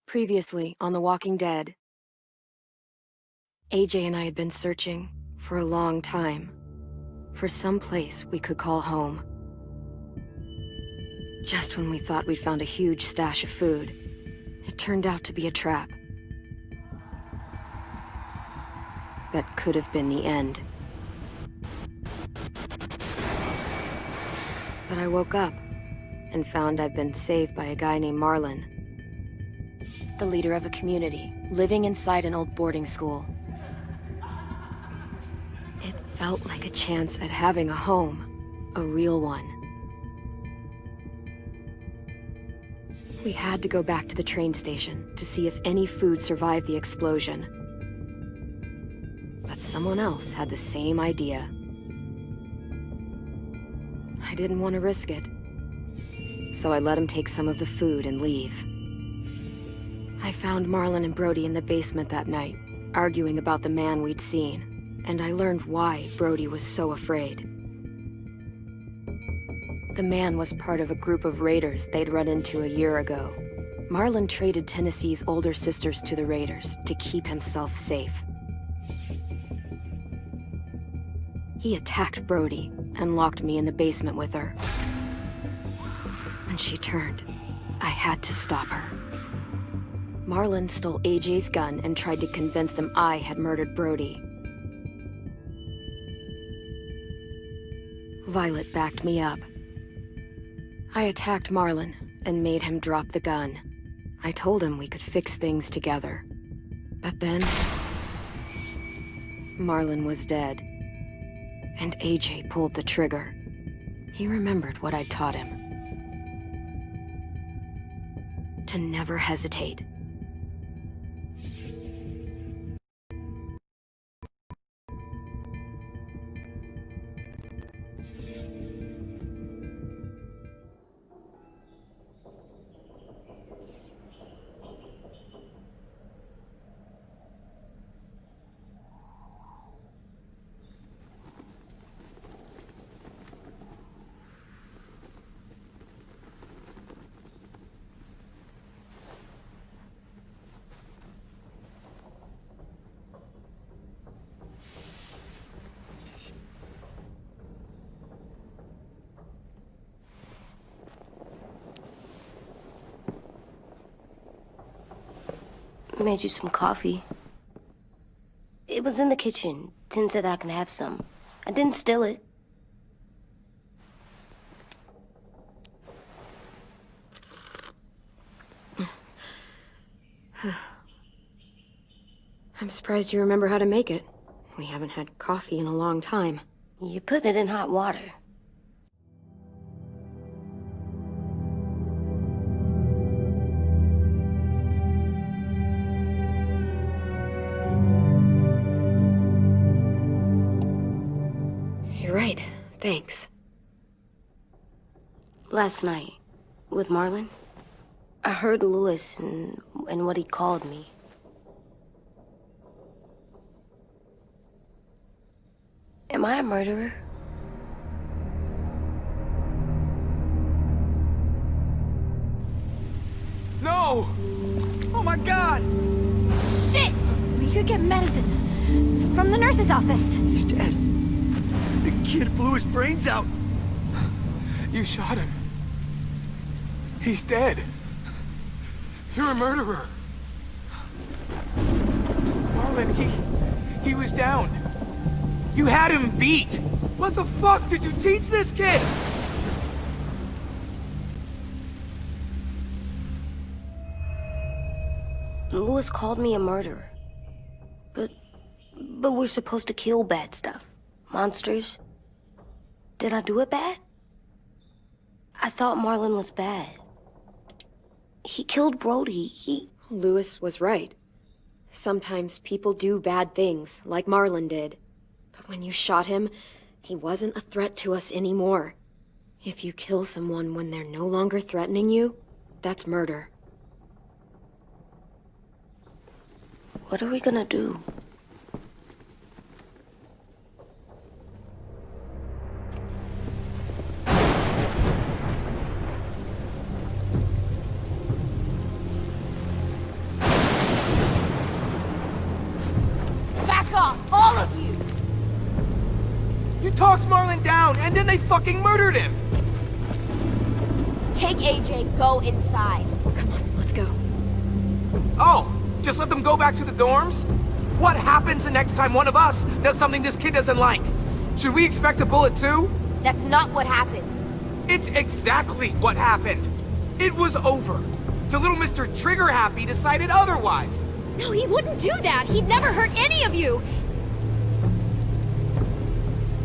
Previously on The Walking Dead, AJ and I had been searching for a long time for some place we could call home. Just when we thought we'd found a huge stash of food, it turned out to be a trap. That could have been the end. But I woke up and found I'd been saved by a guy named Marlon, the leader of a community living inside an old boarding school. It felt like a chance at having a home, a real one. We had to go back to the train station to see if any food survived the explosion. But someone else had the same idea. I didn't want to risk it, so I let him take some of the food and leave. I found Marlon and Brody in the basement that night, arguing about the man we'd seen, and I learned why Brody was so afraid. The man was part of a group of raiders they'd run into a year ago. Marlon traded Tennessee's older sisters to the raiders to keep himself safe. He attacked Brody and locked me in the basement with her. When she turned, I had to stop her. Marlon stole AJ's gun and tried to convince them I had murdered Brody. Violet backed me up. I attacked Marlon and made him drop the gun. I told him we could fix things together. But then, Marlon was dead, and AJ pulled the trigger. He remembered what I'd taught him. To never hesitate. Made you some coffee. It was in the kitchen. Tin said that I can have some. I didn't steal it. I'm surprised you remember how to make it. We haven't had coffee in a long time. You put it in hot water. You're right. Thanks. Last night, with Marlon, I heard Lewis and what he called me. Am I a murderer? No! Oh my God! Shit! We could get medicine from the nurse's office. He's dead. The kid blew his brains out. You shot him. He's dead. You're a murderer. Marlon, he was down. You had him beat. What the fuck did you teach this kid? Lewis called me a murderer. But we're supposed to kill bad stuff. Monsters. Did I do it bad? I thought Marlon was bad. He killed Brody. Lewis was right. Sometimes people do bad things, like Marlon did. But when you shot him, he wasn't a threat to us anymore. If you kill someone when they're no longer threatening you, that's murder. What are we gonna do? walks Marlon down, and then they fucking murdered him! Take AJ, go inside. Come on, let's go. Oh, just let them go back to the dorms? What happens the next time one of us does something this kid doesn't like? Should we expect a bullet too? That's not what happened. It's exactly what happened. It was over. Till little Mr. Trigger Happy decided otherwise. No, he wouldn't do that. He'd never hurt any of you.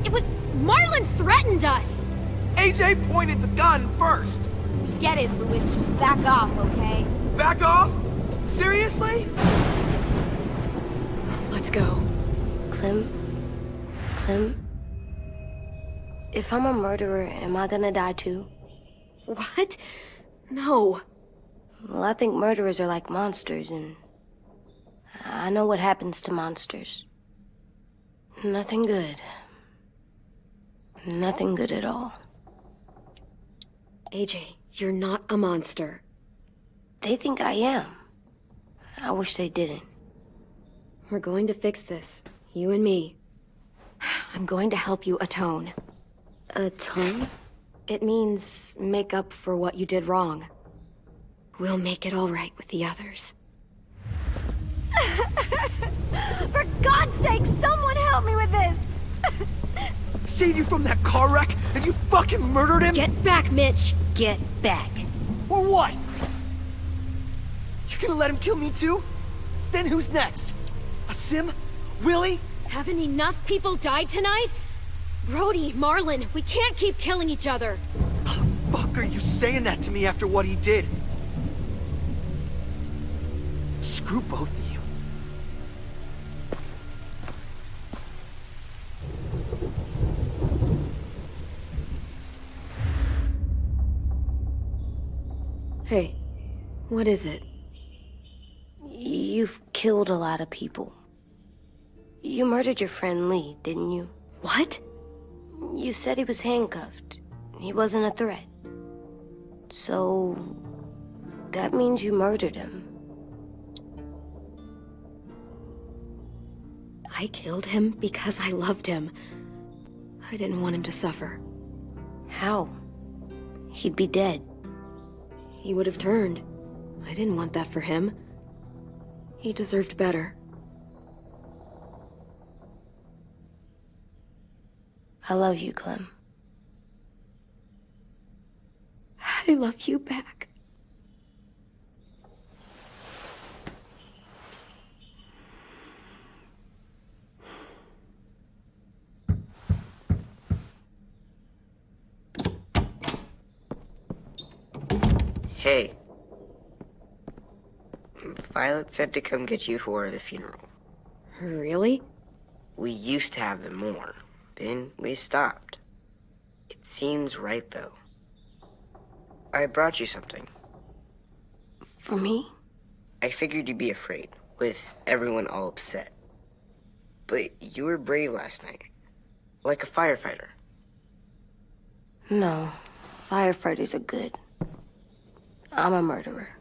It was... Marlon threatened us. AJ pointed the gun first. Get it, Louis. Just back off, okay? Back off? Seriously? Let's go. Clem? If I'm a murderer, am I gonna die too? What? No. Well, I think murderers are like monsters, and I know what happens to monsters. Nothing good. Nothing good at all. AJ, you're not a monster. They think I am. I wish they didn't. We're going to fix this. You and me. I'm going to help you atone. Atone? It means make up for what you did wrong. We'll make it all right with the others. For God's sake, someone help me with this! Saved you from that car wreck, and you fucking murdered him? Get back, Mitch! Get back. Or what? You gonna let him kill me too? Then who's next? A Sim? Willie? Haven't enough people died tonight? Brody, Marlon, we can't keep killing each other. Fuck are you saying that to me after what he did? Screw both of you. Hey, what is it? You've killed a lot of people. You murdered your friend Lee, didn't you? What? You said he was handcuffed. He wasn't a threat. So... that means you murdered him. I killed him because I loved him. I didn't want him to suffer. How? He'd be dead. He would have turned. I didn't want that for him. He deserved better. I love you, Clem. I love you back. Hey. Violet said to come get you for the funeral. Really? We used to have them more. Then we stopped. It seems right, though. I brought you something. For me? I figured you'd be afraid, with everyone all upset. But you were brave last night. Like a firefighter. No. Firefighters are good. I'm a murderer.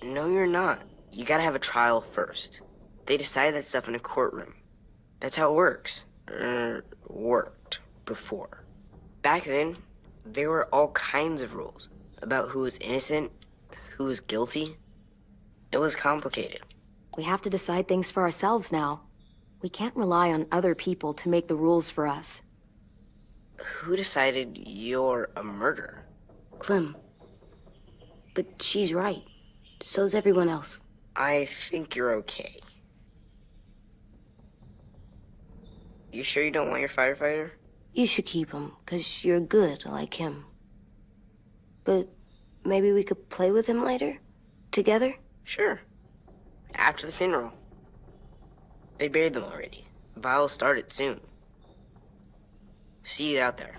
No, you're not. You gotta have a trial first. They decide that stuff in a courtroom. That's how it works. Worked before. Back then, there were all kinds of rules about who was innocent, who was guilty. It was complicated. We have to decide things for ourselves now. We can't rely on other people to make the rules for us. Who decided you're a murderer? Clem. But she's right. So's everyone else. I think you're okay. You sure you don't want your firefighter? You should keep him, 'cause you're good like him. But maybe we could play with him later? Together? Sure. After the funeral. They buried them already. Viol'll start it soon. See you out there.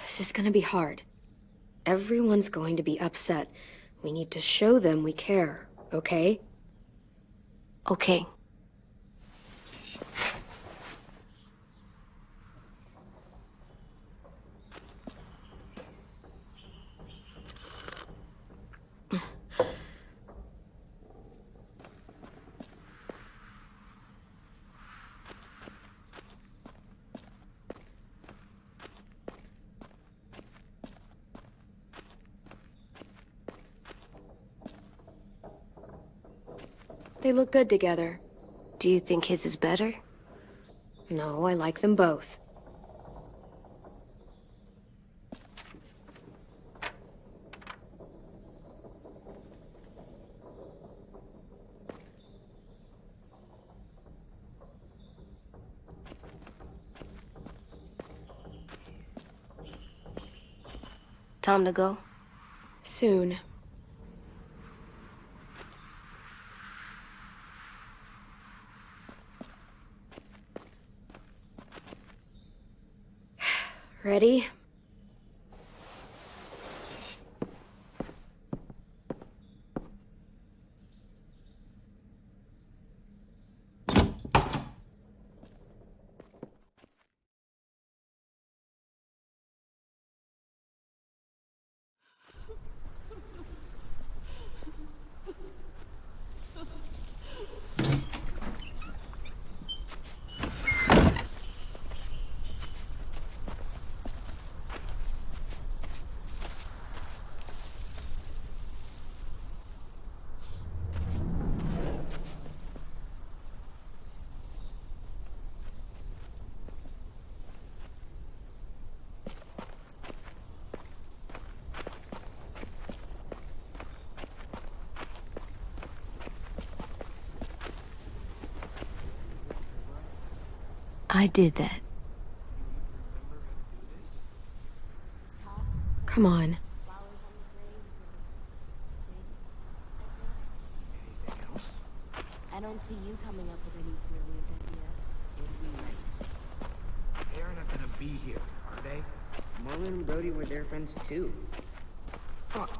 This is gonna be hard. Everyone's going to be upset. We need to show them we care, okay? Okay. They look good together. Do you think his is better? No, I like them both. Time to go? Soon. Ready? I did that. Come on. Anything else? I don't see you coming up with any brilliant ideas. It'd be right. They're not gonna be here, are they? Marlon and Brody were their friends too. Fuck.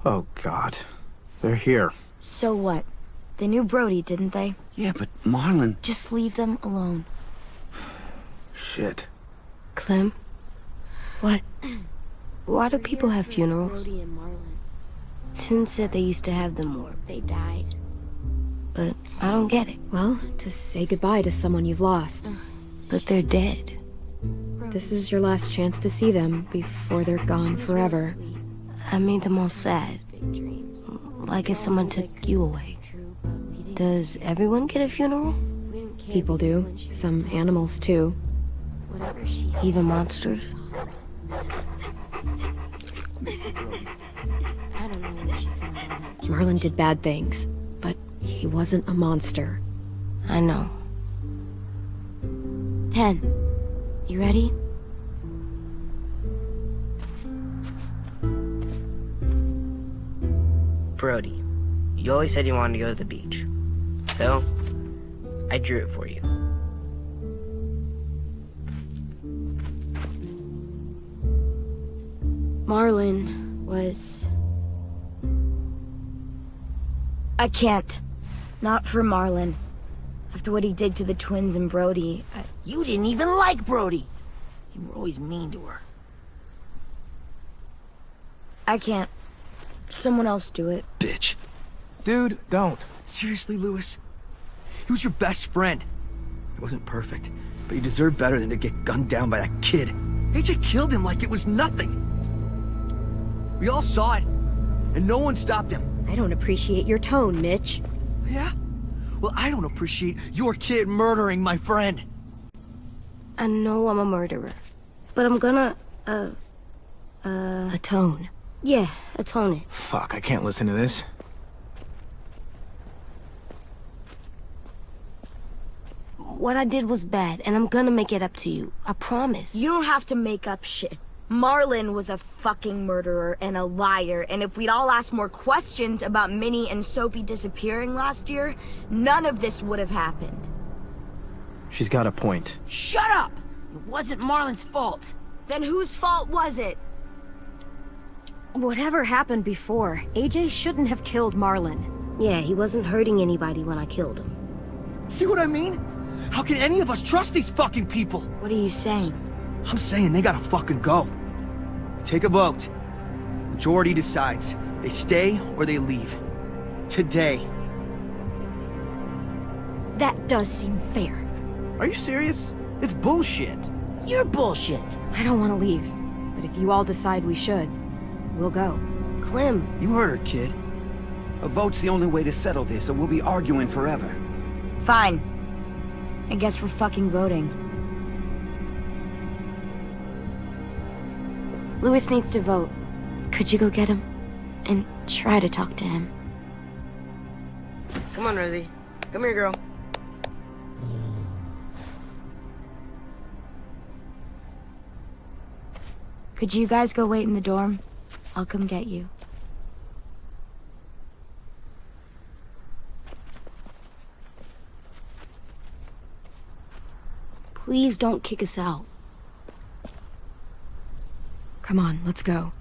Oh, God. They're here. So what? They knew Brody, didn't they? Yeah, but Marlon... Just leave them alone. Shit. Clem? What? Why do people have funerals? Brody and Marlon. Tin said they used to have them more, They died. but I don't get it. Well, to say goodbye to someone you've lost. But they're dead. This is your last chance to see them before they're gone forever. I made them all sad, Big dreams. like if someone took you away. True, but we didn't, Does everyone get a funeral? we didn't care People do. when she was Some dead. animals too. Whatever she said. Even monsters? I don't know where she found all that. Marlon did bad things, but he wasn't a monster. I know. 10. You ready? Brody, you always said you wanted to go to the beach. So, I drew it for you. Marlon was... I can't. Not for Marlon. After what he did to the twins and Brody, You didn't even like Brody. You were always mean to her. I can't. Someone else do it. Bitch. Dude, don't. Seriously, Lewis? He was your best friend. He wasn't perfect, but you deserve better than to get gunned down by that kid. AJ killed him like it was nothing. We all saw it, and no one stopped him. I don't appreciate your tone, Mitch. Yeah? Well, I don't appreciate your kid murdering my friend. I know I'm a murderer, but I'm gonna, Atone. yeah, atone it. Fuck, I can't listen to this. What I did was bad, and I'm gonna make it up to you. I promise. You don't have to make up shit. Marlon was a fucking murderer and a liar, and if we'd all asked more questions about Minnie and Sophie disappearing last year, none of this would have happened. She's got a point. Shut up! It wasn't Marlon's fault. Then whose fault was it? Whatever happened before, AJ shouldn't have killed Marlon. Yeah, he wasn't hurting anybody when I killed him. See what I mean? How can any of us trust these fucking people? What are you saying? I'm saying they gotta fucking go. Take a vote. Majority decides. They stay or they leave. Today. That does seem fair. Are you serious? It's bullshit. You're bullshit. I don't want to leave, but if you all decide we should, we'll go. Clem, You heard her, kid. A vote's the only way to settle this, or we'll be arguing forever. Fine. I guess we're fucking voting. Louis needs to vote. Could you go get him? And try to talk to him. Come on, Rosie. Come here, girl. Could you guys go wait in the dorm? I'll come get you. Please don't kick us out. Come on, let's go.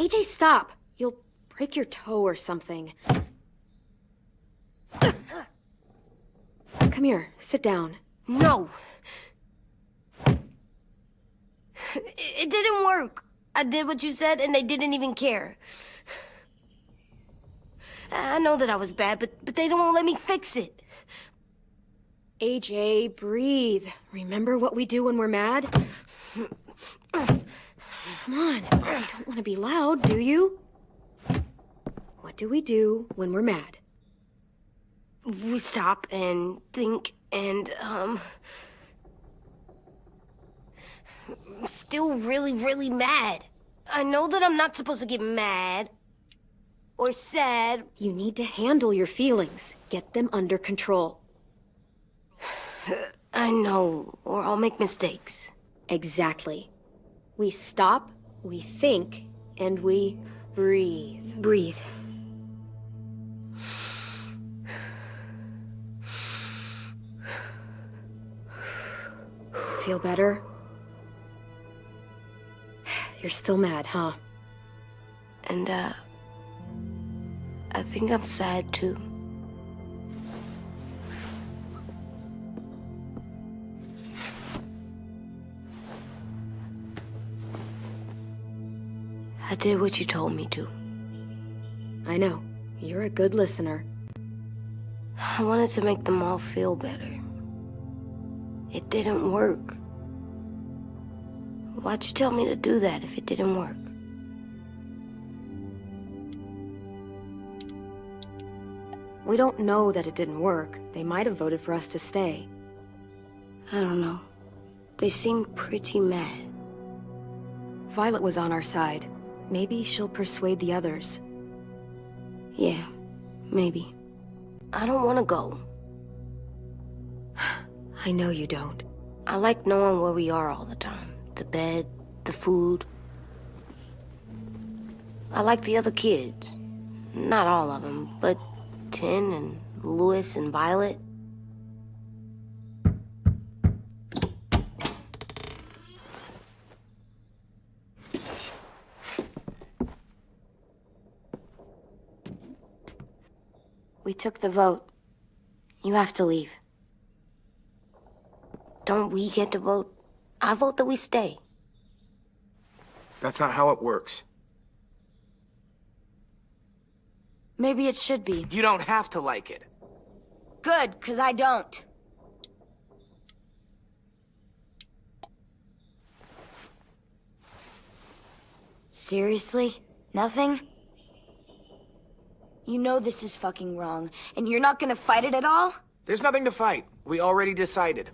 AJ, stop! You'll break your toe or something. Come here, sit down. No! It didn't work. I did what you said and they didn't even care. I know that I was bad, but they don't let me fix it. AJ, breathe. Remember what we do when we're mad? Come on, you don't want to be loud, do you? What do we do when we're mad? We stop and think and, I'm still really, really mad. I know that I'm not supposed to get mad or sad. You need to handle your feelings. Get them under control. I know, or I'll make mistakes. Exactly. We stop, we think, and we breathe. Breathe. Feel better? You're still mad, huh? And, I think I'm sad, too. I did what you told me to. I know. You're a good listener. I wanted to make them all feel better. It didn't work. Why'd you tell me to do that if it didn't work? We don't know that it didn't work. They might have voted for us to stay. I don't know. They seemed pretty mad. Violet was on our side. Maybe she'll persuade the others. Yeah, maybe. I don't want to go. I know you don't. I like knowing where we are all the time. The bed, the food. I like the other kids. Not all of them, but Tin and Louis and Violet. We took the vote. You have to leave. Don't we get to vote? I vote that we stay. That's not how it works. Maybe it should be. You don't have to like it. Good, 'cause I don't. Seriously? Nothing? You know this is fucking wrong, and you're not gonna fight it at all? There's nothing to fight. We already decided.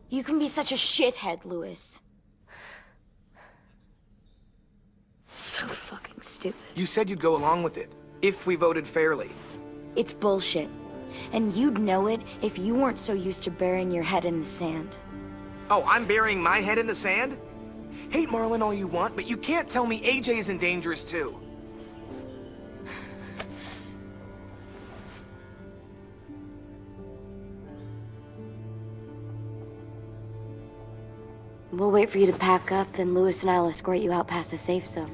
You can be such a shithead, Louis. So fucking stupid. You said you'd go along with it, if we voted fairly. It's bullshit. And you'd know it if you weren't so used to burying your head in the sand. Oh, I'm burying my head in the sand? Hate Marlon all you want, but you can't tell me AJ isn't dangerous too. We'll wait for you to pack up, then Louis and I'll escort you out past the safe zone.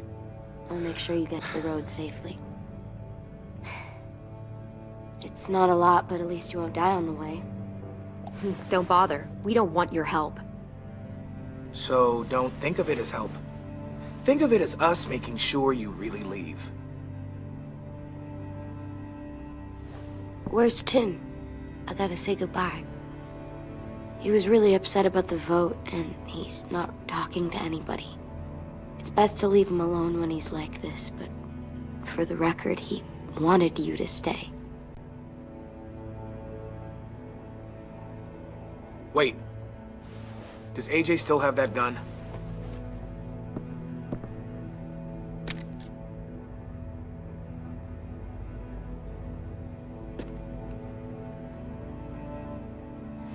We'll make sure you get to the road safely. It's not a lot, but at least you won't die on the way. Don't bother. We don't want your help. So don't think of it as help. Think of it as us making sure you really leave. Where's Tin? I gotta say goodbye. He was really upset about the vote, and he's not talking to anybody. It's best to leave him alone when he's like this, but for the record, he wanted you to stay. Wait. Does AJ still have that gun?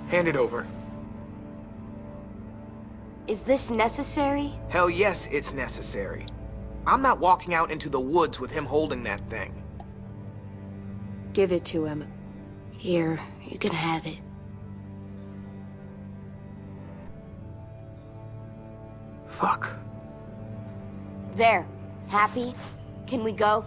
Hand it over. Is this necessary? Hell yes, it's necessary. I'm not walking out into the woods with him holding that thing. Give it to him. Here, you can have it. Fuck. There. Happy? Can we go?